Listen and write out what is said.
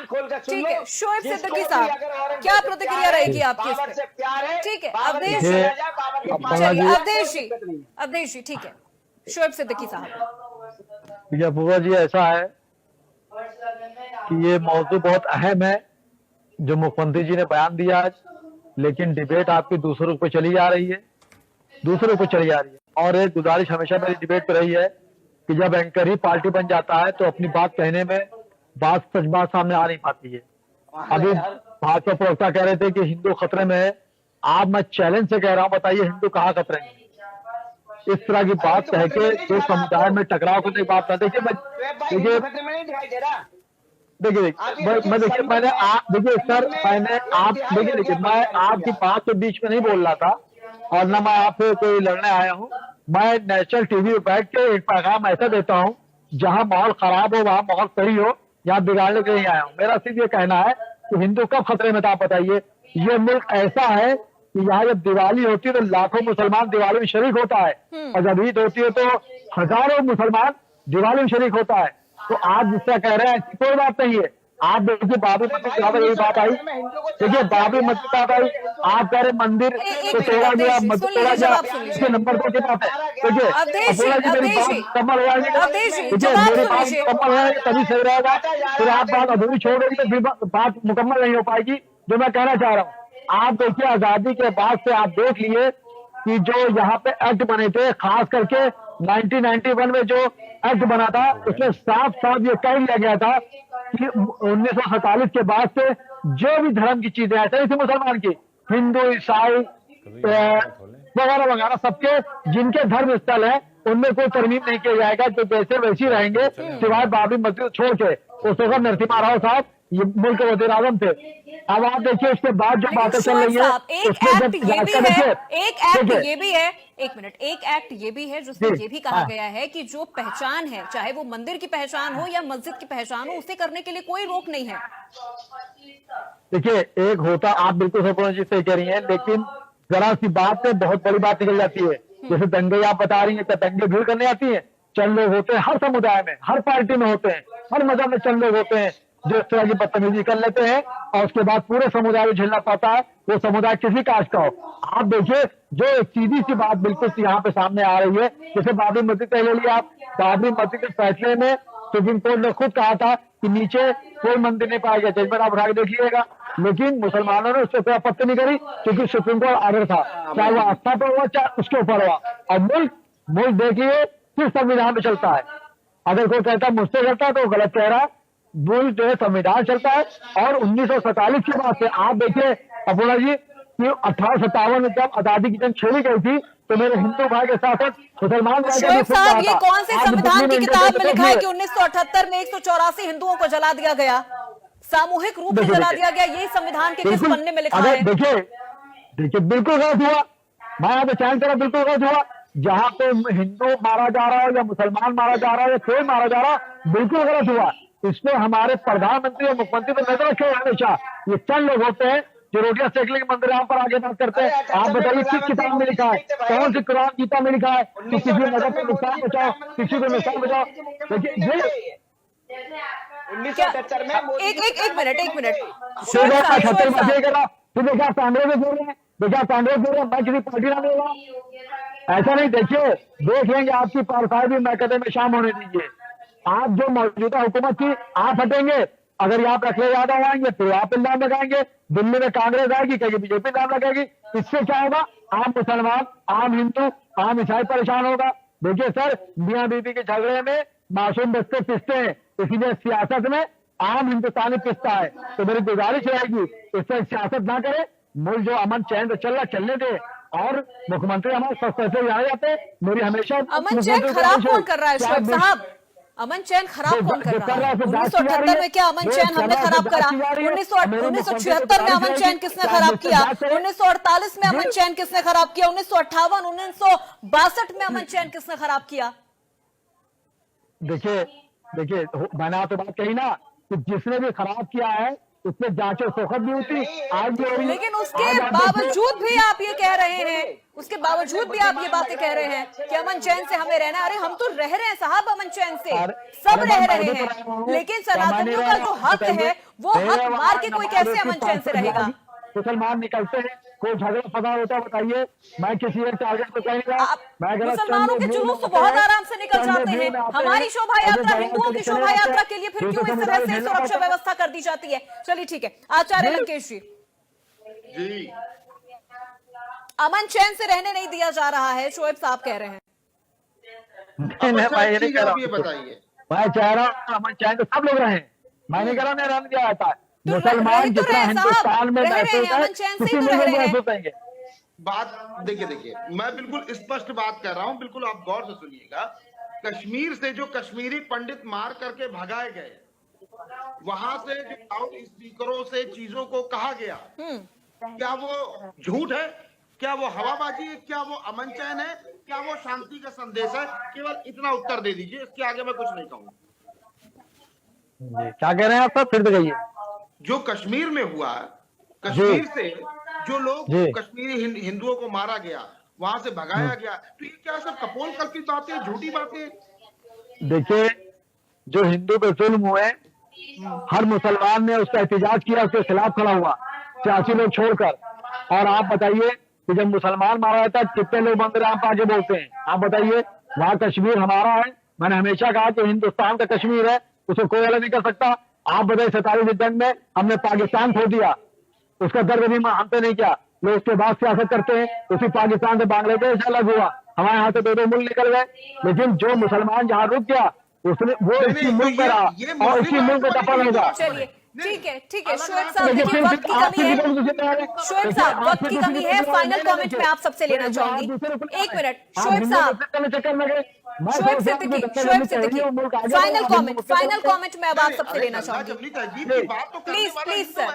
कान खोल कर सुन ठीक लो। है, शोएब जिसको सिद्दीकी भी साहब, अगर औरंगजेब क्या से प्रतिक्रिया प्यार है, रहेगी आपकी इस बाबर पे? से प्यार है, ठीक है, बाबर अवधेश के जी, चला जाए, बाबर के पास चलिए चला जाए, अवधेश कोई जी, दिक्कत नहीं है। अवधेश जी, ठीक है, शोएब सिद्दीकी साहब। भैया फूफा जी, ऐसा है कि ये मौजू बहुत अहम है जो मुख्यमंत्री जी ने बयान दिया आज, लेकिन डिबेट आपकी दूसरों पे चली जा रही है, दूसरों पे चली जा रही है। और एक गुजारिश हमेशा मेरी डिबेट पे रही है कि जब एंकर ही पार्टी बन जाता है तो अपनी बात कहने में सच बात सामने आ नहीं पाती है। अभी भाजपा प्रवक्ता कह रहे थे कि हिंदू खतरे में है। आप मैं चैलेंज से कह रहा हूं, बताइए हिंदू कहाँ खतरे में? इस तरह की बात कह के जो समुदाय में टकराव करने की बात देखिए, देखिए खतरे में नहीं दिखाई दे रहा। देखिए मैं देखिए मैंने आप देखिए सर, मैंने आप देखिए मैं आपकी बात के बीच में नहीं बोल रहा था और न मैं आपसे कोई लड़ने आया हूँ। मैं नेशनल टीवी पे बैठ के एक पैगाम ऐसा देता हूँ जहाँ माहौल खराब हो वहाँ माहौल सही हो, यहाँ बिगाड़ने के लिए नहीं आया हूँ। मेरा सिर्फ ये कहना है कि हिंदू कब खतरे में था आप बताइए। ये मुल्क ऐसा है कि यहाँ जब दिवाली होती है तो लाखों मुसलमान दिवाली में शरीक होता है, और जब ईद होती है तो हजारों मुसलमान दिवाली में शरीक होता है। तो आप जिसका कह रहे हैं ऐसी कोई बात नहीं है। आप देखिए बाबरी मस्जिद की यही बात आई, देखिए बाबरी मस्जिद की बात आई, आप कह रहे मंदिर तो तोड़ा गया, मस्जिद तोड़ा गया, इसके नंबर 2 की बात है। देखिए अपोला जी मेरी बात मुकम्मल हो जाएगी, देखिए मेरी बात मुकम्मल हो जाएगी तभी सही रहेगा। फिर आप बात अधूरी छोड़ देंगे तो फिर बात मुकम्मल नहीं हो पाएगी। जो मैं कहना चाह रहा हूँ, आप देखिए आजादी के बाद से आप देख लिए कि जो यहाँ पे एक्ट बने थे, खास करके 1991 में जो एक्ट बना था उसमें साफ साफ ये कह दिया गया था कि 1947 के बाद से जो भी धर्म की चीजें ऐसे नहीं थी मुसलमान की, हिंदू ईसाई वगैरह वगैरह सबके जिनके धर्म स्थल है उनमें कोई तरमीम नहीं किया जाएगा, जो जैसे वैसे रहेंगे सिवाय बाबरी मस्जिद छोड़ के। उस वक्त नरसिम्हा राव साहब ये मुल्क के वज़ीर आज़म थे। अब आप देखिए उसके बाद जो बातें चल रही है एक एक्ट ये भी है, एक एक्ट ये भी है, एक मिनट, एक एक्ट ये भी है जिसमें ये भी कहा गया है कि जो पहचान है, चाहे वो मंदिर की पहचान हो या मस्जिद की पहचान हो, उसे करने के लिए कोई रोक नहीं है। देखिए एक होता, आप बिल्कुल जी से कह रही हैं, लेकिन जरा सी बात पे बहुत बड़ी बात निकल जाती है। जैसे दंगे आप बता रही हैं, क्या दंगे भीड़ करने आती है? चंद लोग होते हैं हर समुदाय में, हर पार्टी में होते हैं, हर मजहब में चंद लोग होते हैं जो इस तरह की बदतमीजी कर लेते हैं और उसके बाद पूरे समुदाय को झेलना पड़ता है, वो समुदाय किसी कास्ट का हो। आप देखिए जो एक सीधी सी बात बिल्कुल यहाँ पे सामने आ रही है, जैसे बाबरी मस्जिद का ले लिया आप, बाबरी मस्जिद के फैसले में सुप्रीम कोर्ट ने खुद कहा था कि नीचे कोई मंदिर नहीं पाया गया, जजमेंट आप उठा के देख लीजिएगा, लेकिन मुसलमानों ने उससे कोई आपत्ति नहीं करी क्योंकि सुप्रीम कोर्ट ऑर्डर था, चाहे वो आस्था पर हुआ चाहे उसके ऊपर हुआ। और मुल्क देखिए किस संविधान पे चलता है। अगर कोई कहता है मुझसे करता है तो गलत कह रहा है। मुल्क जो है संविधान चलता है और 1947 के बाद से आप देखिए अपोला जी कि 1857 में जब आजादी की जंग छेड़ी गई थी तो मेरे हिंदू भाई के साथ मुसलमान भाई शोएब साहब, ये कौन से संविधान की किताब में लिखा है कि 1978 में 184 हिंदुओं को जला दिया गया, सामूहिक रूप से जला दिया गया? ये संविधान के किस पन्ने में लिखा है? देखिए बिल्कुल गलत हुआ, मैं यहाँ पे चैन करा, बिल्कुल गलत हुआ। जहाँ पे हिंदू मारा जा रहा हो या मुसलमान मारा जा रहा हो या कोई मारा जा रहा, बिल्कुल गलत हुआ। इसमें हमारे प्रधानमंत्री और मुख्यमंत्री पर नजर रखे हमेशा। ये चंद लोग होते हैं जो रोटियां सेकने के मंदिर पर आगे बात करते हैं। आप बताइए किस किताब में लिखा है, कौन सी कुरान गीता में लिखा है कि किसी मजहब को नुकसान बचाओ, किसी को नुकसान बचाओ? देखिए ये 1978 में एक मिनट देखा कांग्रेस में बोल रहे हैं, देखा कांग्रेस बोल रहे हैं, मैं किसी पार्टी ना मिल रहा, ऐसा नहीं। देखिए देख लेंगे आपकी पार्टी भी मैकदे में शाम होने दीजिए। आप जो मौजूदा हुकूमत थी आप हटेंगे, अगर यहाँ पे अखिलेश यादव आएंगे तो आप इल्जाम लगाएंगे, दिल्ली में कांग्रेस आएगी कहीं बीजेपी इल्जाम लगाएगी। इससे क्या होगा? आम मुसलमान, आम हिंदू, आम ईसाई परेशान होगा। देखिए सर, मियाँ बीबी के झगड़े में मासूम बच्चे पिसते हैं, इसीलिए सियासत में आम हिंदुस्तानी पिसता है। तो मेरी गुजारिश रहेगी इससे सियासत ना करे, मुल्क जो अमन चैन से चल रहा चलने दे। और मुख्यमंत्री हमारे सस्ते से जाने जाते हैं, मेरी हमेशा अमन चैन खराब कौन कर रहा है शोएब साहब? अमन चैन खराब कौन कर रहा है? 1978 में क्या अमन चैन हमने खराब करा? 1976 में अमन चैन किसने खराब किया? 1948 में अमन चैन किसने खराब किया? 1958, 1962 में अमन चैन किसने खराब किया? देखिए मैंने आपसे बात कही ना कि जिसने भी खराब किया है उसमें जांच और शौकत भी होती, आज भी हो रही है। लेकिन उसके आज आप बावजूद भी आप ये कह रहे हैं, उसके बावजूद भी आप ये बातें कह रहे हैं कि अमन चैन से हमें रहना। अरे हम तो रह रहे हैं साहब अमन चैन से, सब रह रहे हैं, लेकिन सनातनियों का जो हक है वो हक मार के कोई कैसे अमन चैन से रहेगा? मुसलमान निकलते हैं, कोई झगड़ा फसा होता है, बताइए, मैं किसी एक टारगेट को कहेगा, मैं गलत मुसलमानों के जुलूस तो बहुत आराम से निकल जाते हैं, हमारी शोभा यात्रा, हिंदुओं की शोभा यात्रा के लिए फिर क्यों इस तरह से सुरक्षा व्यवस्था कर दी जाती है? चलिए ठीक है, आचार्य लंकेश जी, अमन चैन से रहने नहीं दिया जा रहा है, शोएब साहब कह रहे हैं। बताइए, मैं चाह रहा हूँ अमन चैन तो सब लोग रहे, मैं नहीं कह रहा रहने दिया जाता है। तो मुसलमान तो जितना हिंदुस्तान में महसूस है, अमन चैन से उसी ही तो में रह लोग रहे हैं। महसूस होंगे। बात देखिए, मैं बिल्कुल स्पष्ट बात कर रहा हूं, बिल्कुल आप गौर से सुनिएगा। कश्मीर से जो कश्मीरी पंडित मार करके भगाए गए, वहां से जो लाउड स्पीकरों से चीजों को कहा गया, क्या वो झूठ है? क्या वो हवाबाजी है? क्या वो अमन चैन है? क्या वो शांति का संदेश है? केवल इतना उत्तर दे दीजिए, इसके आगे मैं कुछ नहीं कहूंगा। क्या कह रहे हैं आप? फिर तो कहिए। जो कश्मीर में हुआ, कश्मीर से जो लोग कश्मीरी हिंदुओं को मारा गया, वहां से भगाया गया, तो ये क्या सब कपोल कल्पित बातें, झूठी बातें? देखिए, जो हिंदू पे जुल्म हुए, हर मुसलमान ने उसका एहतजाज किया, उसके खिलाफ खड़ा हुआ, सियासी लोग छोड़कर। और आप बताइए कि जब मुसलमान मारा जाता है, कितने लोग मंदिर आप आगे बोलते हैं? आप बताइए, वहाँ कश्मीर हमारा है। मैंने हमेशा कहा कि हिंदुस्तान का कश्मीर है, उसे कोई अलग नहीं कर सकता। आप बताइए, 47 जंग में हमने पाकिस्तान खो दिया, उसका दर्द भी हम पे नहीं किया, लोग उसके बाद सियासत करते हैं। उसी पाकिस्तान से बांग्लादेश अलग हुआ, हमारे यहाँ से दो मुल्क निकल गए, लेकिन जो मुसलमान जहाँ रुक गया उसने वो इसी मुल्क में रहा और इसी मुल्क में दफन होगा। चलिए ठीक है, ठीक है, शोएब साहब देखिए वक्त की कमी है, शोएब साहब वक्त की कमी है, फाइनल कमेंट मैं आप सबसे लेना चाहूंगी। एक मिनट शोएब साहब, शोएब सिद्दीकी, फाइनल कमेंट मैं अब आप सबसे लेना चाहूंगी। Please please sir,